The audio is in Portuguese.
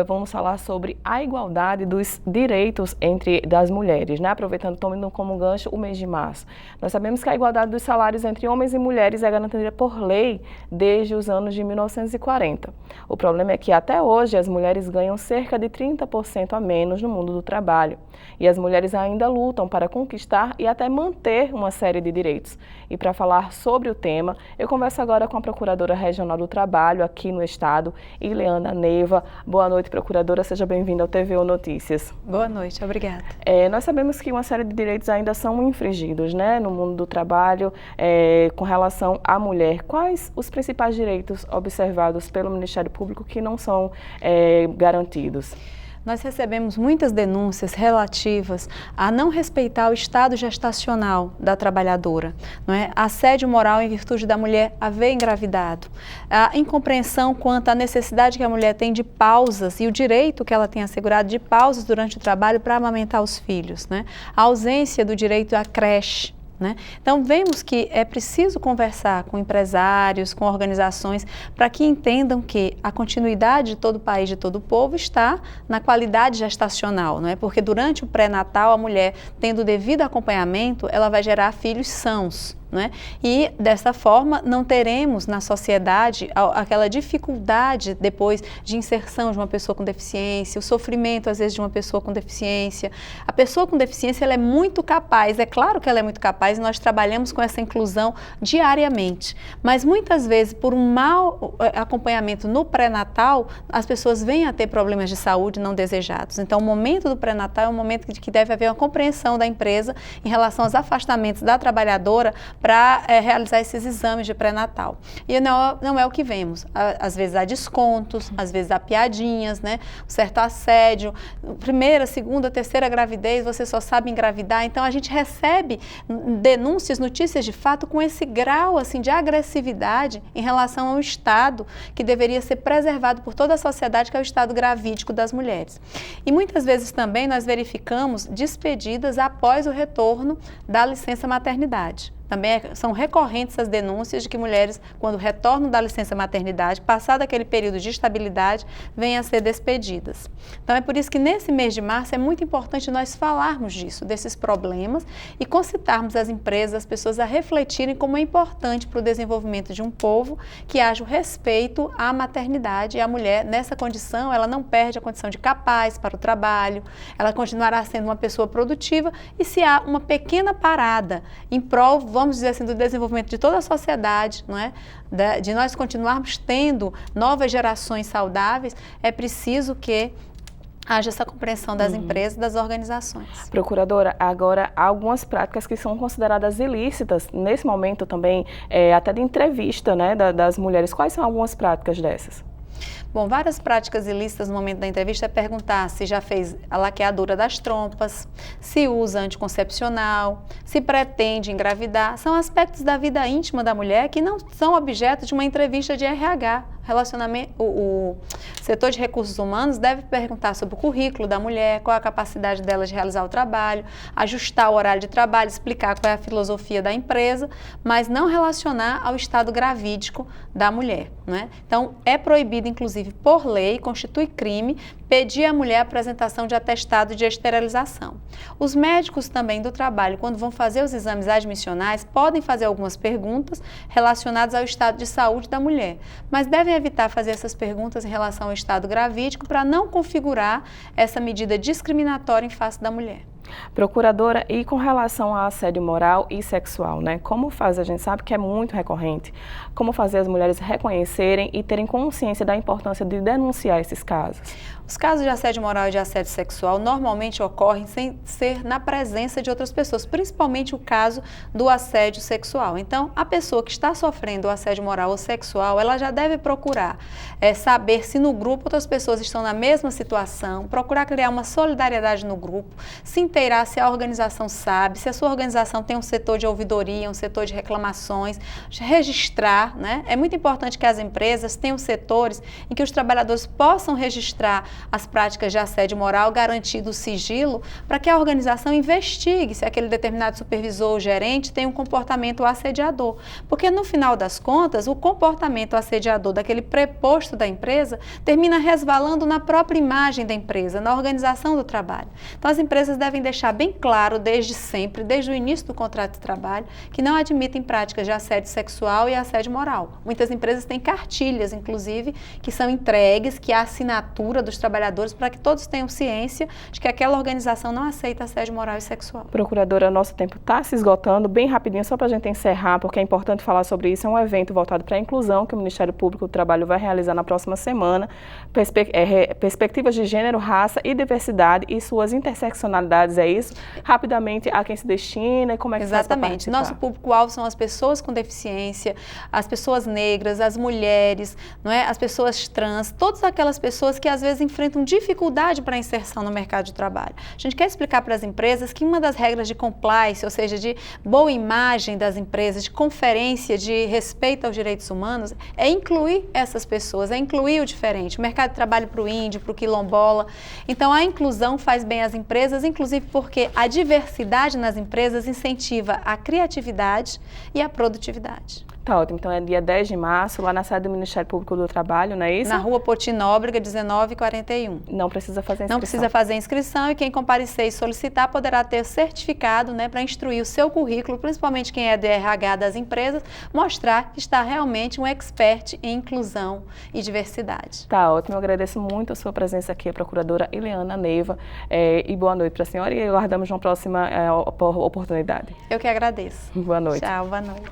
Vamos falar sobre a igualdade dos direitos das mulheres, né? Aproveitando, tomando como gancho o mês de março. Nós sabemos que a igualdade dos salários entre homens e mulheres é garantida por lei desde os anos de 1940. O problema é que até hoje as mulheres ganham cerca de 30% a menos no mundo do trabalho. E as mulheres ainda lutam para conquistar e até manter uma série de direitos. E para falar sobre o tema, eu converso agora com a Procuradora Regional do Trabalho aqui no estado, Ileana Neiva. Boa noite, Procuradora. Seja bem-vinda ao TVU Notícias. Boa noite, obrigada. Nós sabemos que uma série de direitos ainda são infringidos, né, no mundo do trabalho com relação à mulher. Quais os principais direitos observados pelo Ministério Público que não são garantidos? Nós recebemos muitas denúncias relativas a não respeitar o estado gestacional da trabalhadora, não é? Assédio moral em virtude da mulher haver engravidado, a incompreensão quanto à necessidade que a mulher tem de pausas e o direito que ela tem assegurado de pausas durante o trabalho para amamentar os filhos, né? A ausência do direito à creche. Né? Então, vemos que é preciso conversar com empresários, com organizações, para que entendam que a continuidade de todo o país, de todo o povo, está na qualidade gestacional, não é? Porque durante o pré-natal, a mulher, tendo o devido acompanhamento, ela vai gerar filhos sãos. Né? E dessa forma não teremos na sociedade aquela dificuldade depois de inserção de uma pessoa com deficiência, o sofrimento às vezes de uma pessoa com deficiência. A pessoa com deficiência ela é muito capaz, é claro que ela é muito capaz e nós trabalhamos com essa inclusão diariamente, mas muitas vezes por um mau acompanhamento no pré-natal as pessoas vêm a ter problemas de saúde não desejados. Então o momento do pré-natal é um momento que deve haver uma compreensão da empresa em relação aos afastamentos da trabalhadora para realizar esses exames de pré-natal. E não é o que vemos. Às vezes há descontos, às vezes há piadinhas, né? Um certo assédio. Primeira, segunda, terceira gravidez, você só sabe engravidar. Então, a gente recebe denúncias, notícias de fato com esse grau assim, de agressividade em relação ao estado que deveria ser preservado por toda a sociedade, que é o estado gravídico das mulheres. E muitas vezes também nós verificamos despedidas após o retorno da licença maternidade. Também são recorrentes as denúncias de que mulheres, quando retornam da licença maternidade, passado aquele período de estabilidade, vêm a ser despedidas. Então é por isso que nesse mês de março é muito importante nós falarmos disso, desses problemas e concitarmos as empresas, as pessoas a refletirem como é importante para o desenvolvimento de um povo que haja o respeito à maternidade e a mulher nessa condição, ela não perde a condição de capaz para o trabalho, ela continuará sendo uma pessoa produtiva e se há uma pequena parada em prol, vamos dizer assim, do desenvolvimento de toda a sociedade, não é? De nós continuarmos tendo novas gerações saudáveis, é preciso que haja essa compreensão das empresas, das organizações. Procuradora, agora há algumas práticas que são consideradas ilícitas, nesse momento também, até de entrevista, né, das mulheres. Quais são algumas práticas dessas? Bom, várias práticas ilícitas no momento da entrevista é perguntar se já fez a laqueadura das trompas, se usa anticoncepcional, se pretende engravidar. São aspectos da vida íntima da mulher que não são objeto de uma entrevista de RH. O setor de recursos humanos deve perguntar sobre o currículo da mulher, qual a capacidade dela de realizar o trabalho, ajustar o horário de trabalho, explicar qual é a filosofia da empresa, mas não relacionar ao estado gravídico da mulher, né? Então, é proibido, inclusive, por lei, constitui crime, pedir à mulher a apresentação de atestado de esterilização. Os médicos também do trabalho, quando vão fazer os exames admissionais, podem fazer algumas perguntas relacionadas ao estado de saúde da mulher, mas devem evitar fazer essas perguntas em relação ao estado gravídico para não configurar essa medida discriminatória em face da mulher. Procuradora, e com relação a assédio moral e sexual, né? Como fazer, a gente sabe que é muito recorrente, como fazer as mulheres reconhecerem e terem consciência da importância de denunciar esses casos? Os casos de assédio moral e de assédio sexual normalmente ocorrem sem ser na presença de outras pessoas, principalmente o caso do assédio sexual. Então, a pessoa que está sofrendo o assédio moral ou sexual, ela já deve procurar saber se no grupo outras pessoas estão na mesma situação, procurar criar uma solidariedade no grupo, se inteirar se a organização sabe, se a sua organização tem um setor de ouvidoria, um setor de reclamações, registrar, né? É muito importante que as empresas tenham setores em que os trabalhadores possam registrar as práticas de assédio moral, garantindo o sigilo, para que a organização investigue se aquele determinado supervisor ou gerente tem um comportamento assediador. Porque no final das contas, o comportamento assediador daquele preposto da empresa termina resvalando na própria imagem da empresa, na organização do trabalho. Então as empresas devem deixar bem claro desde sempre, desde o início do contrato de trabalho, que não admitem práticas de assédio sexual e assédio moral. Muitas empresas têm cartilhas, inclusive, que são entregues, que há assinatura dos trabalhadores para que todos tenham ciência de que aquela organização não aceita assédio moral e sexual. Procuradora, nosso tempo está se esgotando, bem rapidinho, só para a gente encerrar, porque é importante falar sobre isso. É um evento voltado para a inclusão que o Ministério Público do Trabalho vai realizar na próxima semana. Perspectivas de gênero, raça e diversidade e suas interseccionalidades, é isso? Rapidamente, a quem se destina e como é que faz para participar? Exatamente. Nosso público-alvo são as pessoas com deficiência, as pessoas negras, as mulheres, não é? As pessoas trans, todas aquelas pessoas que às vezes enfrentam dificuldade para a inserção no mercado de trabalho. A gente quer explicar para as empresas que uma das regras de compliance, ou seja, de boa imagem das empresas, de conferência de respeito aos direitos humanos, é incluir essas pessoas, é incluir o diferente. O mercado de trabalho para o índio, para o quilombola. Então, a inclusão faz bem às empresas, inclusive porque a diversidade nas empresas incentiva a criatividade e a produtividade. Tá ótimo. Então é dia 10 de março, lá na sede do Ministério Público do Trabalho, não é isso? Na Rua Poti Nóbrega, 1941. Não precisa fazer inscrição. Não precisa fazer inscrição e quem comparecer e solicitar poderá ter certificado, né, para instruir o seu currículo, principalmente quem é de RH das empresas, mostrar que está realmente um expert em inclusão e diversidade. Tá ótimo. Eu agradeço muito a sua presença aqui, a procuradora Ileana Neiva, e boa noite para a senhora e aguardamos uma próxima oportunidade. Eu que agradeço. Boa noite. Tchau, boa noite.